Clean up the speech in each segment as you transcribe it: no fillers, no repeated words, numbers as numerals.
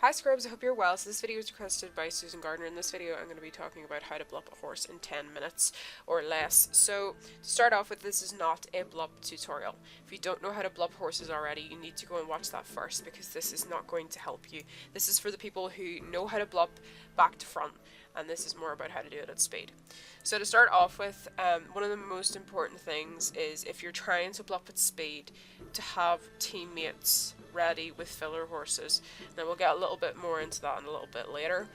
Hi Scrubs, I hope you're well. So this video was requested by Susan Gardiner. In this video I'm going to be talking about how to blup a horse in 10 minutes or less. So to start off with, this is not a blup tutorial. If you don't know how to blup horses already, you need to go and watch that first because this is not going to help you. This is for the people who know how to blup back to front, and this is more about how to do it at speed. So to start off with, one of the most important things is if you're trying to blup at speed, to have teammates ready with filler horses. Now we'll get a little bit more into that in a little bit later,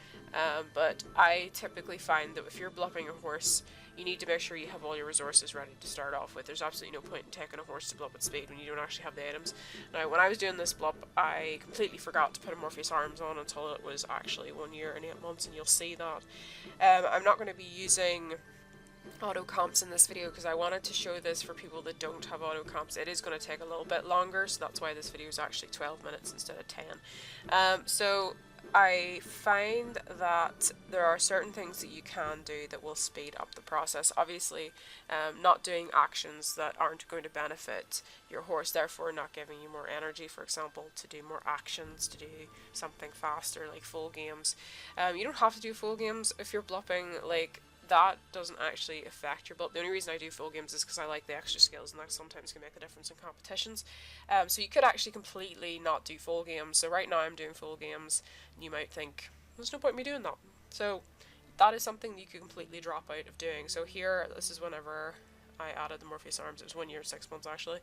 but I typically find that if you're blupping a horse, you need to make sure you have all your resources ready to start off with. There's absolutely no point in taking a horse to blup at speed when you don't actually have the items. Now when I was doing this blup, I completely forgot to put a Morpheus arms on until it was actually 1 year and 8 months, and you'll see that. I'm not going to be using auto comps in this video because I wanted to show this for people that don't have auto comps. It is going to take a little bit longer, so that's why this video is actually 12 minutes instead of 10. So I find that there are certain things that you can do that will speed up the process. Obviously, not doing actions that aren't going to benefit your horse, therefore not giving you more energy, for example, to do more actions, to do something faster like full games. You don't have to do full games if you're blupping. Like, that doesn't actually affect your blup. The only reason I do full games is because I like the extra skills, and that sometimes can make a difference in competitions. So you could actually completely not do full games. So right now I'm doing full games, and you might think, there's no point in me doing that. So that is something that you could completely drop out of doing. So here, this is whenever I added the Morpheus arms. It was 1 year and 6 months actually,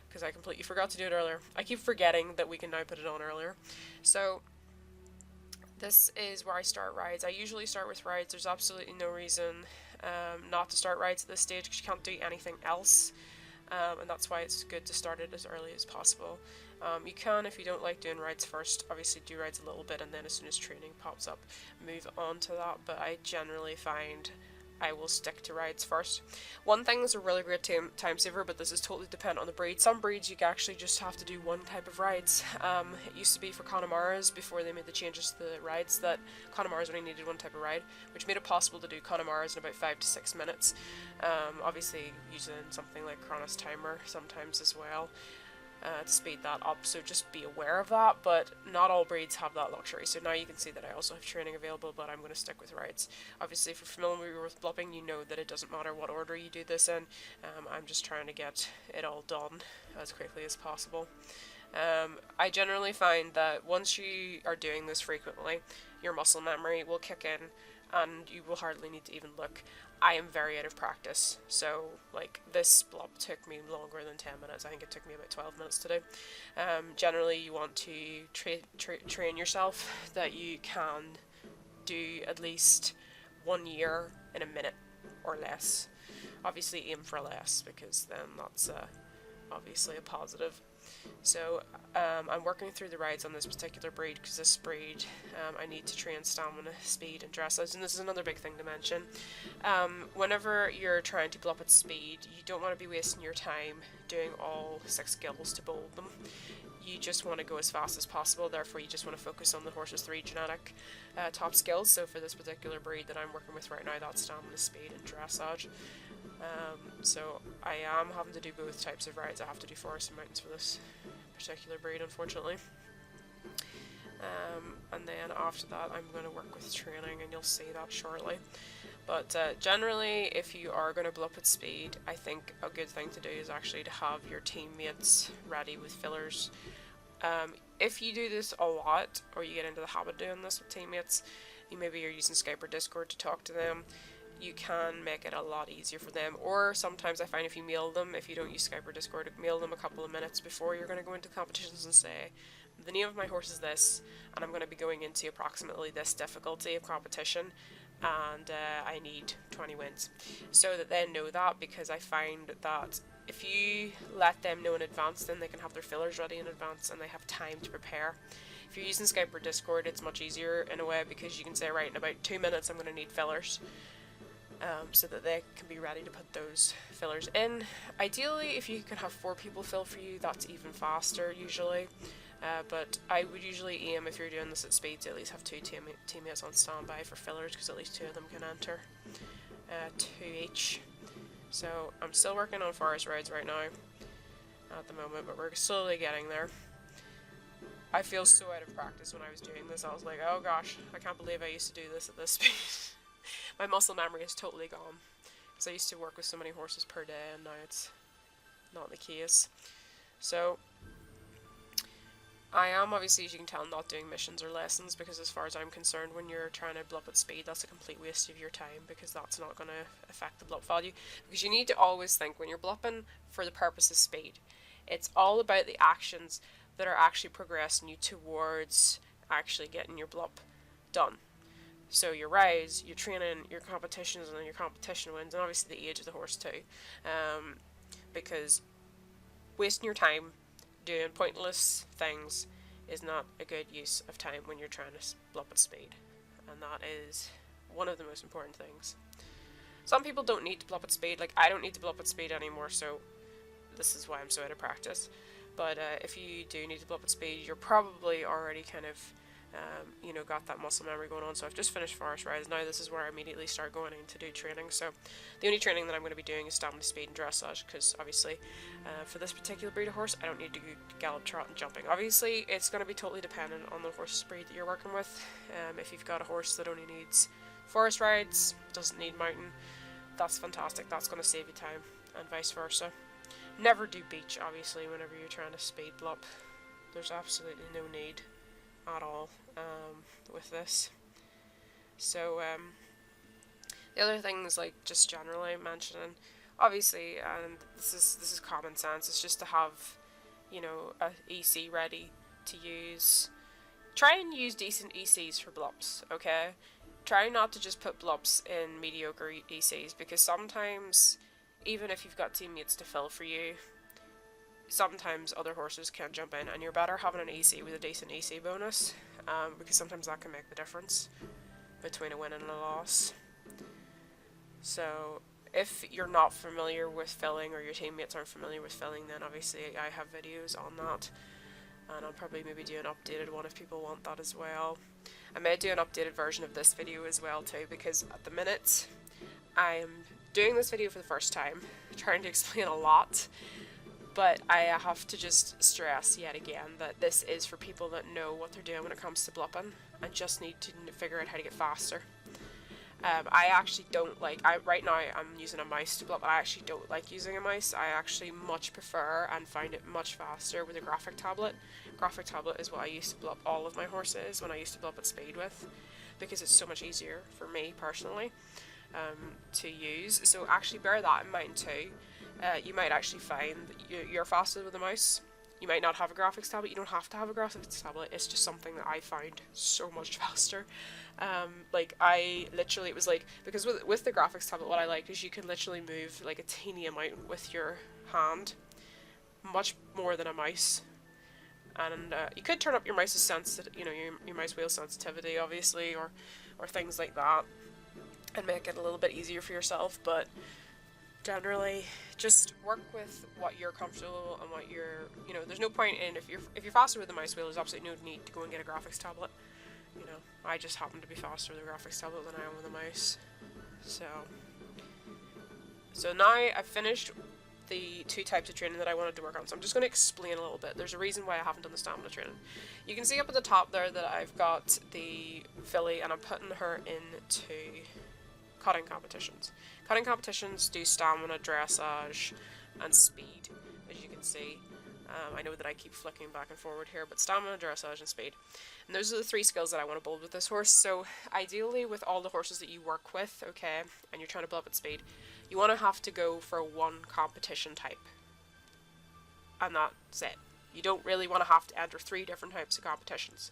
because I completely forgot to do it earlier. I keep forgetting that we can now put it on earlier. So this is where I start rides. I usually start with rides. There's absolutely no reason not to start rides at this stage because you can't do anything else, and that's why it's good to start it as early as possible. You can, if you don't like doing rides first, obviously do rides a little bit, and then as soon as training pops up, move on to that, but I generally find I will stick to rides first. One thing is a really great time saver, but this is totally dependent on the breed. Some breeds you actually just have to do one type of rides. It used to be for Connemaras, before they made the changes to the rides, that Connemaras only needed one type of ride, which made it possible to do Connemaras in about 5 to 6 minutes. Obviously using something like Chronos Timer sometimes as well. To speed that up, so just be aware of that, but not all breeds have that luxury. So now you can see that I also have training available, but I'm going to stick with rides. Obviously, if you're familiar with blupping, you know that it doesn't matter what order you do this in. I'm just trying to get it all done as quickly as possible. I generally find that once you are doing this frequently, your muscle memory will kick in, and you will hardly need to even look. I am very out of practice, so like this blup took me longer than 10 minutes. I think it took me about 12 minutes to do. Generally you want to train yourself that you can do at least 1 year in a minute or less. Obviously aim for less, because then that's obviously a positive. So I'm working through the rides on this particular breed because this breed I need to train stamina, speed and dressage, and this is another big thing to mention. Whenever you're trying to blup at speed, you don't want to be wasting your time doing all 6 skills to bowl them. You just want to go as fast as possible, therefore you just want to focus on the horse's 3 genetic top skills. So for this particular breed that I'm working with right now, that's stamina, speed and dressage. So I am having to do both types of rides. I have to do forest and mountains for this particular breed, unfortunately. And then after that I'm going to work with training, and you'll see that shortly. But generally, if you are going to blup at speed, I think a good thing to do is actually to have your teammates ready with fillers. If you do this a lot, or you get into the habit of doing this with teammates, maybe you're using Skype or Discord to talk to them, you can make it a lot easier for them. Or sometimes I find if you mail them, if you don't use Skype or Discord, mail them a couple of minutes before you're going to go into competitions and say, the name of my horse is this, and I'm going to be going into approximately this difficulty of competition, and I need 20 wins. So that they know that, because I find that if you let them know in advance, then they can have their fillers ready in advance and they have time to prepare. If you're using Skype or Discord, it's much easier in a way, because you can say, right, in about 2 minutes I'm going to need fillers. So that they can be ready to put those fillers in. Ideally, if you can have 4 people fill for you, that's even faster usually. But I would usually aim, if you're doing this at speed, to at least have 2 teammates on standby for fillers, because at least 2 of them can enter. 2 each. So I'm still working on forest rides right now at the moment, but we're slowly getting there. I feel so out of practice when I was doing this. I was like, oh gosh, I can't believe I used to do this at this speed. My muscle memory is totally gone. Because I used to work with so many horses per day, and now it's not the case. So, I am obviously, as you can tell, not doing missions or lessons, because as far as I'm concerned, when you're trying to blup at speed, that's a complete waste of your time, because that's not going to affect the blup value. Because you need to always think, when you're blupping for the purpose of speed, it's all about the actions that are actually progressing you towards actually getting your blup done. So your rise, your training, your competitions, and then your competition wins, and obviously the age of the horse too. Because wasting your time doing pointless things is not a good use of time when you're trying to blup at speed. And that is one of the most important things. Some people don't need to blup at speed. Like, I don't need to blup at speed anymore, so this is why I'm so out of practice. But if you do need to blup at speed, you're probably already kind of, you know, got that muscle memory going on. So I've just finished Forest Rise. Now this is where I immediately start going in to do training. So the only training that I'm going to be doing is stamina, speed, and dressage, because obviously for this particular breed of horse, I don't need to gallop, trot, and jumping. Obviously, it's going to be totally dependent on the horse's breed that you're working with. If you've got a horse that only needs forest rides, doesn't need mountain, that's fantastic. That's going to save you time, and vice versa. Never do beach, obviously, whenever you're trying to speed blup. There's absolutely no need at all with this. So the other things, like just generally mentioning, obviously, and this is common sense, it's just to have, you know, a EC ready to use. Try and use decent ECs for blups, okay? Try not to just put blups in mediocre ECs, because sometimes, even if you've got teammates to fill for you, sometimes other horses can jump in, and you're better having an EC with a decent EC bonus, because sometimes that can make the difference between a win and a loss. So if you're not familiar with filling, or your teammates aren't familiar with filling, then obviously I have videos on that, and I'll probably maybe do an updated one if people want that as well. I may do an updated version of this video as well too, because at the minute I'm doing this video for the first time, trying to explain a lot, but I have to just stress yet again that this is for people that know what they're doing when it comes to blupping and just need to figure out how to get faster. I actually don't like, right now I'm using a mouse to blup. I actually don't like using a mouse. I actually much prefer and find it much faster with a graphic tablet. Graphic tablet is what I used to blup all of my horses when I used to blup at speed with, because it's so much easier for me personally to use. So actually bear that in mind too. You might actually find that you're faster with a mouse. You might not have a graphics tablet. You don't have to have a graphics tablet. It's just something that I find so much faster. Like, I literally, it was like, because with the graphics tablet, what I like is you can literally move like a teeny amount with your hand, much more than a mouse. And you could turn up your mouse's you know, your mouse wheel sensitivity, obviously, or things like that, and make it a little bit easier for yourself. But generally, just work with what you're comfortable and what you're, you know, there's no point in, if you're faster with the mouse wheel, there's absolutely no need to go and get a graphics tablet. You know, I just happen to be faster with a graphics tablet than I am with a mouse. So now I've finished the two types of training that I wanted to work on, so I'm just going to explain a little bit. There's a reason why I haven't done the stamina training. You can see up at the top there that I've got the filly, and I'm putting her into cutting competitions. Cutting competitions do stamina, dressage, and speed, as you can see. I know that I keep flicking back and forward here, but stamina, dressage, and speed. And those are the three skills that I want to build with this horse. So ideally, with all the horses that you work with, okay, and you're trying to build up at speed, you want to have to go for one competition type. And that's it. You don't really want to have to enter 3 different types of competitions,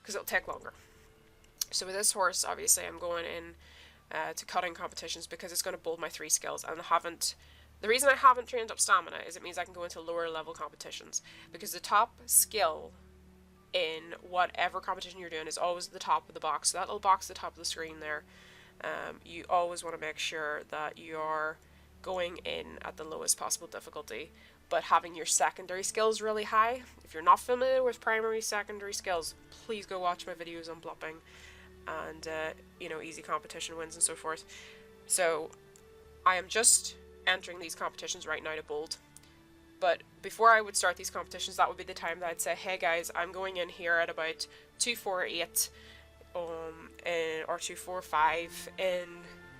because it'll take longer. So with this horse, obviously, I'm going in to cutting competitions because it's going to build my 3 skills, and the reason I haven't trained up stamina is it means I can go into lower level competitions, because the top skill in whatever competition you're doing is always at the top of the box. So that little box at the top of the screen there, you always want to make sure that you're going in at the lowest possible difficulty, but having your secondary skills really high. If you're not familiar with primary, secondary skills, please go watch my videos on blupping and you know, easy competition wins and so forth. So I am just entering these competitions right now to bold. But before I would start these competitions, that would be the time that I'd say, hey guys, I'm going in here at about 248 or 245 in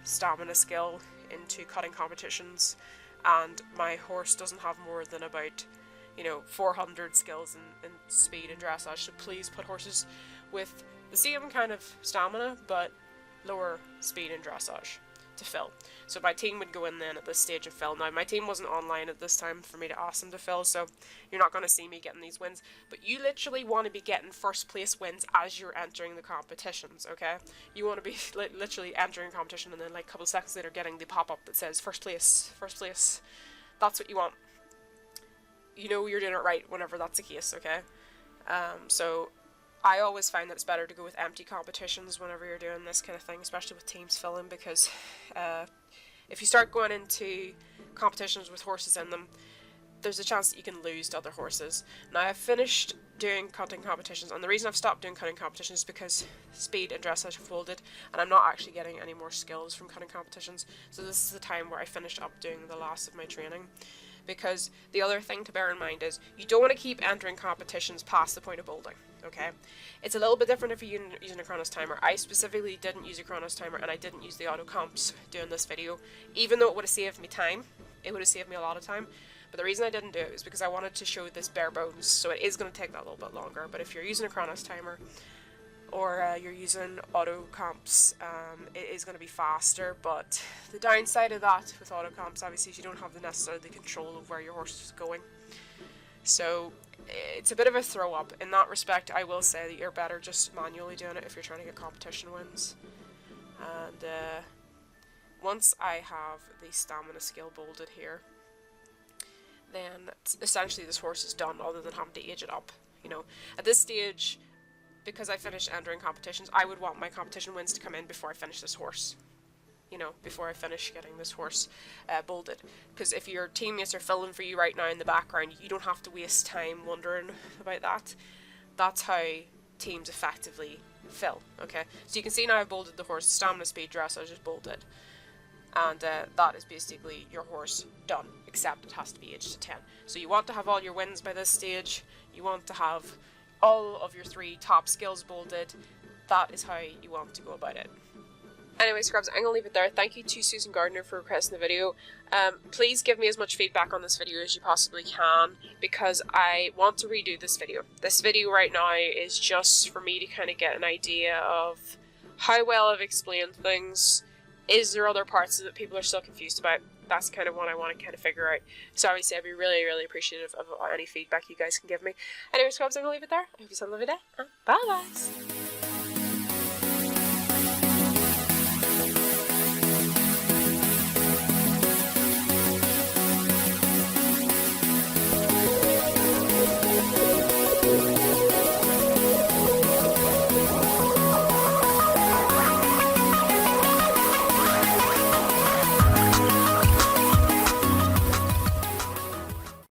stamina skill into cutting competitions, and my horse doesn't have more than about 400 skills in speed and dressage, so please put horses with the same kind of stamina but lower speed and dressage to fill. So my team would go in then at this stage of fill. Now my team wasn't online at this time for me to ask them to fill, so you're not going to see me getting these wins, but you literally want to be getting first place wins as you're entering the competitions, okay? You want to be literally entering a competition and then like a couple of seconds later getting the pop-up that says first place, first place. That's what you want. You know you're doing it right whenever that's the case, okay? So I always find that it's better to go with empty competitions whenever you're doing this kind of thing, especially with teams filling, because if you start going into competitions with horses in them, there's a chance that you can lose to other horses. Now I've finished doing cutting competitions, and the reason I've stopped doing cutting competitions is because speed and dressage have folded, and I'm not actually getting any more skills from cutting competitions, so this is the time where I finished up doing the last of my training. Because the other thing to bear in mind is you don't want to keep entering competitions past the point of bolding, okay? It's a little bit different if you're using a Chronos timer. I specifically didn't use a Chronos timer, and I didn't use the auto comps doing this video, even though it would have saved me time. It would have saved me a lot of time. But the reason I didn't do it is because I wanted to show this bare bones, so it is going to take that a little bit longer. But if you're using a Chronos timer, or you're using auto comps, it is going to be faster, but the downside of that with auto comps obviously is you don't have the necessarily control of where your horse is going, so it's a bit of a throw up. In that respect, I will say that you're better just manually doing it if you're trying to get competition wins. And once I have the stamina skill bolded here, then essentially this horse is done, other than having to age it up. At this stage, because I finished entering competitions, I would want my competition wins to come in before I finish this horse. Before I finish getting this horse bolded. Because if your teammates are filling for you right now in the background, you don't have to waste time wondering about that. That's how teams effectively fill, okay? So you can see now I've bolded the horse, stamina, speed, dressage is bolded. And that is basically your horse done, except it has to be aged to 10. So you want to have all your wins by this stage. You want to have all of your 3 top skills bolded. That is how you want to go about it. Anyway, scrubs, I'm going to leave it there. Thank you to Susan Gardiner for requesting the video. Please give me as much feedback on this video as you possibly can, because I want to redo this video. This video right now is just for me to kind of get an idea of how well I've explained things. Is there other parts that people are still confused about? That's kind of what I want to kind of figure out. So obviously I'd be really, really appreciative of any feedback you guys can give me. Anyway, scrubs, I'm going to leave it there. I hope you have a lovely day. Bye, guys!